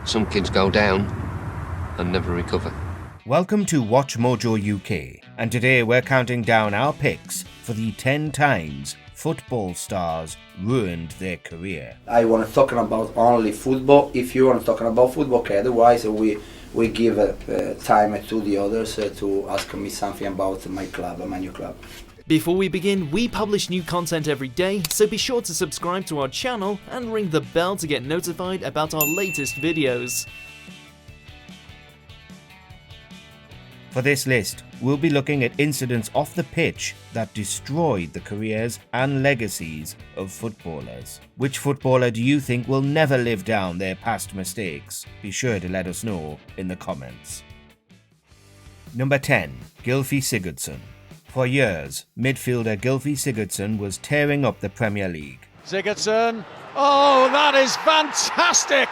Some kids go down and never recover. Welcome to WatchMojoUK, and today we're counting down our picks for the 10 times football stars ruined their career. I want to talk about only football. If you want to talk about football, okay, otherwise we give time to the others to ask me something about my club, my new club. Before we begin, we publish new content every day, so be sure to subscribe to our channel and ring the bell to get notified about our latest videos. For this list, we'll be looking at incidents off the pitch that destroyed the careers and legacies of footballers. Which footballer do you think will never live down their past mistakes? Be sure to let us know in the comments. Number 10. Gylfi Sigurdsson. For years, midfielder Gylfi Sigurdsson was tearing up the Premier League. Sigurdsson, oh, that is fantastic!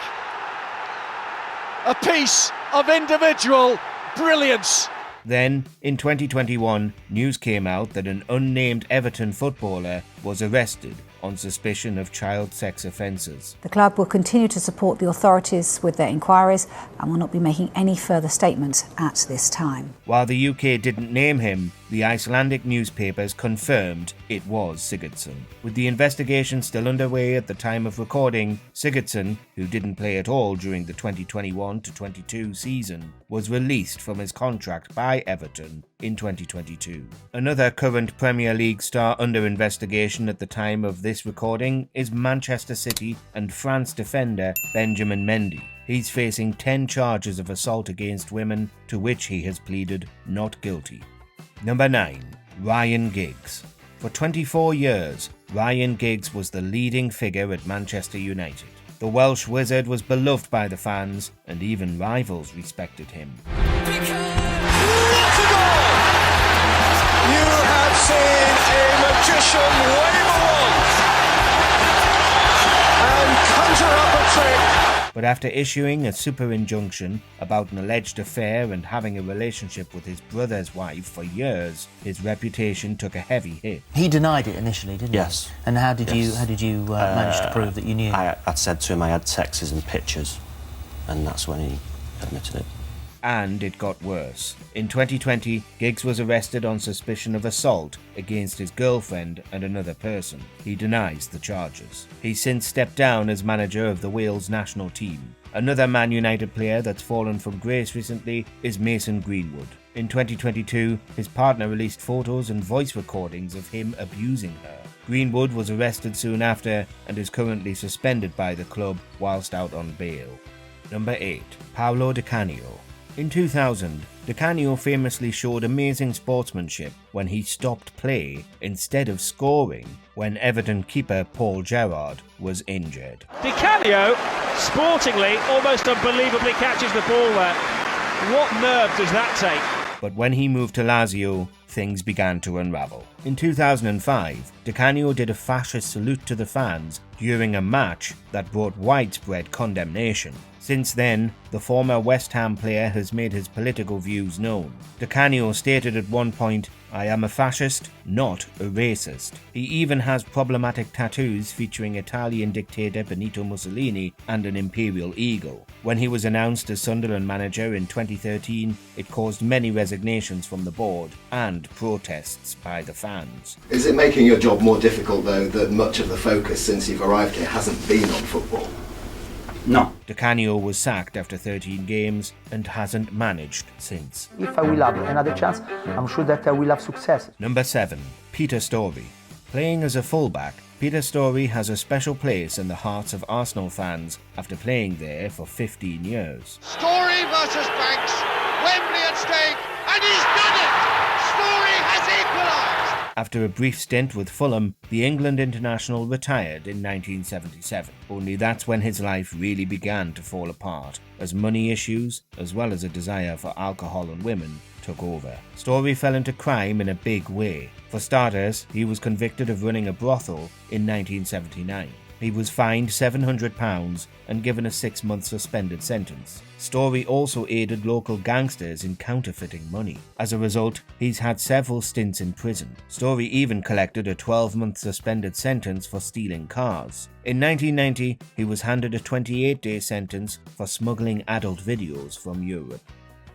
A piece of individual brilliance. Then, in 2021, news came out that an unnamed Everton footballer was arrested on suspicion of child sex offences. The club will continue to support the authorities with their inquiries and will not be making any further statements at this time. While the UK didn't name him, the Icelandic newspapers confirmed it was Sigurdsson. With the investigation still underway at the time of recording, Sigurdsson, who didn't play at all during the 2021-22 season, was released from his contract by Everton in 2022. Another current Premier League star under investigation at the time of this recording is Manchester City and France defender Benjamin Mendy. He's facing 10 charges of assault against women, to which he has pleaded not guilty. Number 9. Ryan Giggs. For 24 years, Ryan Giggs was the leading figure at Manchester United. The Welsh wizard was beloved by the fans, and even rivals respected him. What a goal! You have seen a magician wave a wand and conjure up a trick. But after issuing a super injunction about an alleged affair and having a relationship with his brother's wife for years, his reputation took a heavy hit. He denied it initially, didn't he? Yes. And how did you manage to prove that you knew? I'd said to him I had texts and pictures, and that's when he admitted it. And it got worse. In 2020, Giggs was arrested on suspicion of assault against his girlfriend and another person. He denies the charges. He's since stepped down as manager of the Wales national team. Another Man United player that's fallen from grace recently is Mason Greenwood. In 2022, his partner released photos and voice recordings of him abusing her. Greenwood was arrested soon after and is currently suspended by the club whilst out on bail. Number 8. Paolo Di Canio. In 2000, Di Canio famously showed amazing sportsmanship when he stopped play instead of scoring when Everton keeper Paul Gerrard was injured. Di Canio, sportingly, almost unbelievably catches the ball there. What nerve does that take? But when he moved to Lazio, things began to unravel. In 2005, Di Canio did a fascist salute to the fans during a match that brought widespread condemnation. Since then, the former West Ham player has made his political views known. Di Canio stated at one point, "I am a fascist, not a racist." He even has problematic tattoos featuring Italian dictator Benito Mussolini and an imperial eagle. When he was announced as Sunderland manager in 2013, it caused many resignations from the board and protests by the fans. Is it making your job more difficult, though, that much of the focus since you've arrived here hasn't been on football? No. Di Canio was sacked after 13 games and hasn't managed since. If I will have another chance, I'm sure that I will have success. Number 7. Peter Storey. Playing as a fullback, Peter Storey has a special place in the hearts of Arsenal fans after playing there for 15 years. Storey versus Banks, Wembley at stake, and he's done it! Storey has equalised! After a brief stint with Fulham, the England international retired in 1977. Only that's when his life really began to fall apart, as money issues, as well as a desire for alcohol and women, took over. Storey fell into crime in a big way. For starters, he was convicted of running a brothel in 1979. He was fined £700 and given a 6-month suspended sentence. Storey also aided local gangsters in counterfeiting money. As a result, he's had several stints in prison. Storey even collected a 12-month suspended sentence for stealing cars. In 1990, he was handed a 28-day sentence for smuggling adult videos from Europe.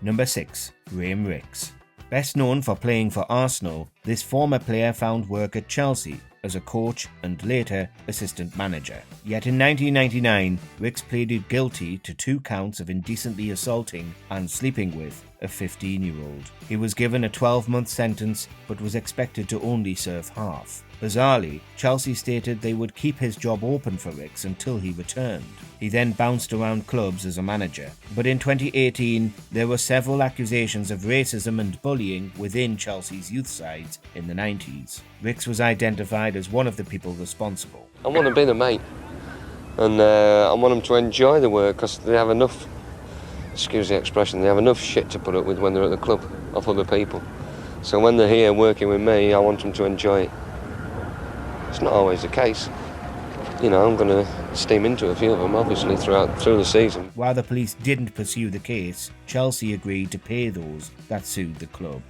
Number 6. Graham Rix. Best known for playing for Arsenal, this former player found work at Chelsea as a coach and later assistant manager. Yet in 1999, Rix pleaded guilty to 2 counts of indecently assaulting and sleeping with a 15-year-old. He was given a 12-month sentence but was expected to only serve half. Bizarrely, Chelsea stated they would keep his job open for Rix until he returned. He then bounced around clubs as a manager. But in 2018, there were several accusations of racism and bullying within Chelsea's youth sides in the 90s. Rix was identified as one of the people responsible. I want to be the mate, and I want them to enjoy the work because they have enough, excuse the expression, they have enough shit to put up with when they're at the club of other people. So when they're here working with me, I want them to enjoy it. It's not always the case. You know, I'm going to steam into a few of them, obviously, through the season. While the police didn't pursue the case, Chelsea agreed to pay those that sued the club.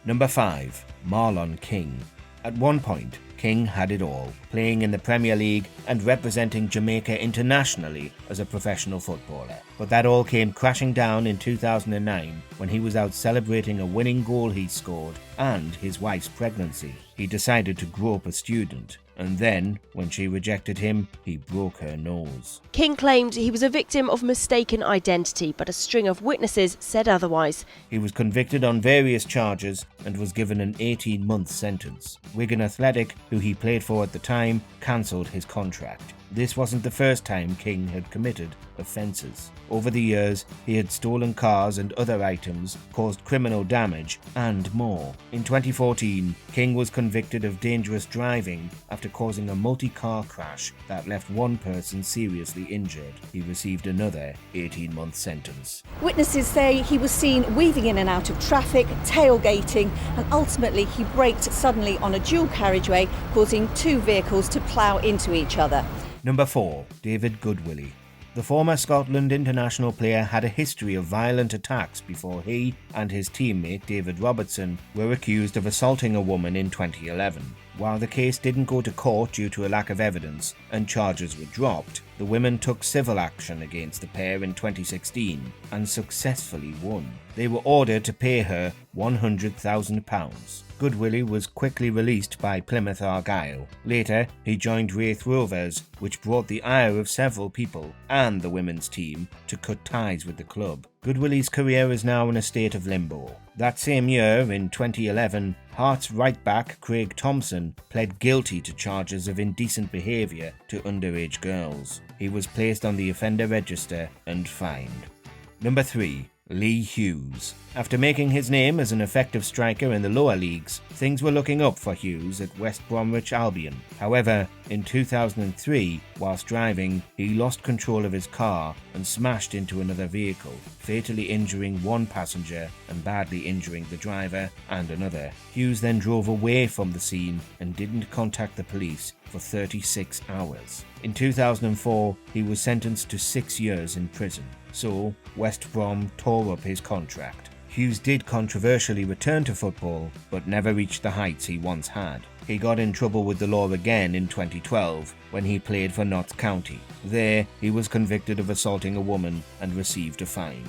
Number 5. Marlon King. At one point, King had it all, playing in the Premier League and representing Jamaica internationally as a professional footballer. But that all came crashing down in 2009 when he was out celebrating a winning goal he scored and his wife's pregnancy. He decided to grope a student, and then, when she rejected him, he broke her nose. King claimed he was a victim of mistaken identity, but a string of witnesses said otherwise. He was convicted on various charges and was given an 18-month sentence. Wigan Athletic, who he played for at the time, cancelled his contract. This wasn't the first time King had committed offences. Over the years, he had stolen cars and other items, caused criminal damage, and more. In 2014, King was convicted of dangerous driving after causing a multi-car crash that left one person seriously injured. He received another 18-month sentence. Witnesses say he was seen weaving in and out of traffic, tailgating, and ultimately he braked suddenly on a dual carriageway, causing 2 vehicles to plough into each other. Number 4. David Goodwillie. The former Scotland international player had a history of violent attacks before he and his teammate David Robertson were accused of assaulting a woman in 2011. While the case didn't go to court due to a lack of evidence and charges were dropped, the women took civil action against the pair in 2016 and successfully won. They were ordered to pay her £100,000. Goodwillie was quickly released by Plymouth Argyle. Later, he joined Wraith Rovers, which brought the ire of several people and the women's team to cut ties with the club. Goodwillie's career is now in a state of limbo. That same year, in 2011, Hearts right-back Craig Thompson pled guilty to charges of indecent behaviour to underage girls. He was placed on the offender register and fined. Number 3. Lee Hughes. After making his name as an effective striker in the lower leagues, things were looking up for Hughes at West Bromwich Albion. However, in 2003, whilst driving, he lost control of his car and smashed into another vehicle, fatally injuring one passenger and badly injuring the driver and another. Hughes then drove away from the scene and didn't contact the police for 36 hours. In 2004, he was sentenced to 6 years in prison. So, West Brom tore up his contract. Hughes did controversially return to football, but never reached the heights he once had. He got in trouble with the law again in 2012 when he played for Notts County. There, he was convicted of assaulting a woman and received a fine.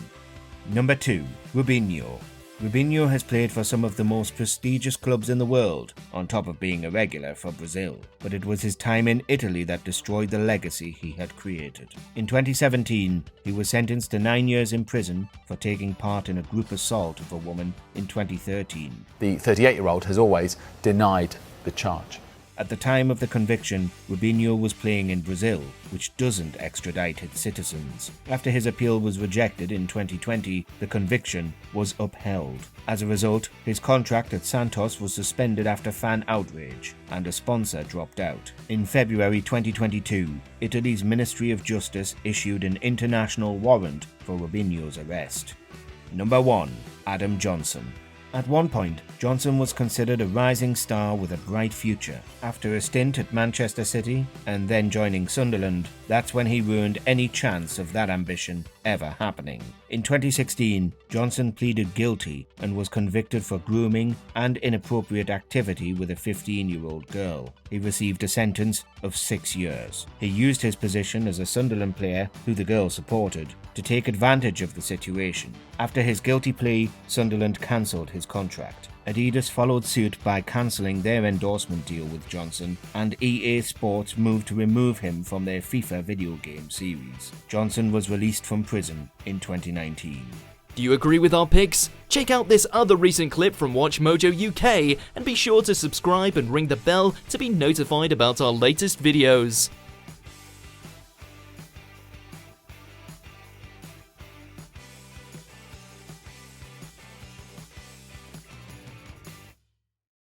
Number 2. Robinho. Robinho has played for some of the most prestigious clubs in the world, on top of being a regular for Brazil. But it was his time in Italy that destroyed the legacy he had created. In 2017, he was sentenced to 9 years in prison for taking part in a group assault of a woman in 2013. The 38-year-old has always denied the charge. At the time of the conviction, Robinho was playing in Brazil, which doesn't extradite its citizens. After his appeal was rejected in 2020, the conviction was upheld. As a result, his contract at Santos was suspended after fan outrage, and a sponsor dropped out. In February 2022, Italy's Ministry of Justice issued an international warrant for Robinho's arrest. Number 1. Adam Johnson. At one point, Johnson was considered a rising star with a bright future. After a stint at Manchester City and then joining Sunderland, that's when he ruined any chance of that ambition ever happening. In 2016, Johnson pleaded guilty and was convicted for grooming and inappropriate activity with a 15-year-old girl. He received a sentence of 6 years. He used his position as a Sunderland player, who the girl supported, to take advantage of the situation. After his guilty plea, Sunderland cancelled his contract. Adidas followed suit by cancelling their endorsement deal with Johnson, and EA Sports moved to remove him from their FIFA video game series. Johnson was released from prison in 2019. Do you agree with our picks? Check out this other recent clip from WatchMojoUK and be sure to subscribe and ring the bell to be notified about our latest videos.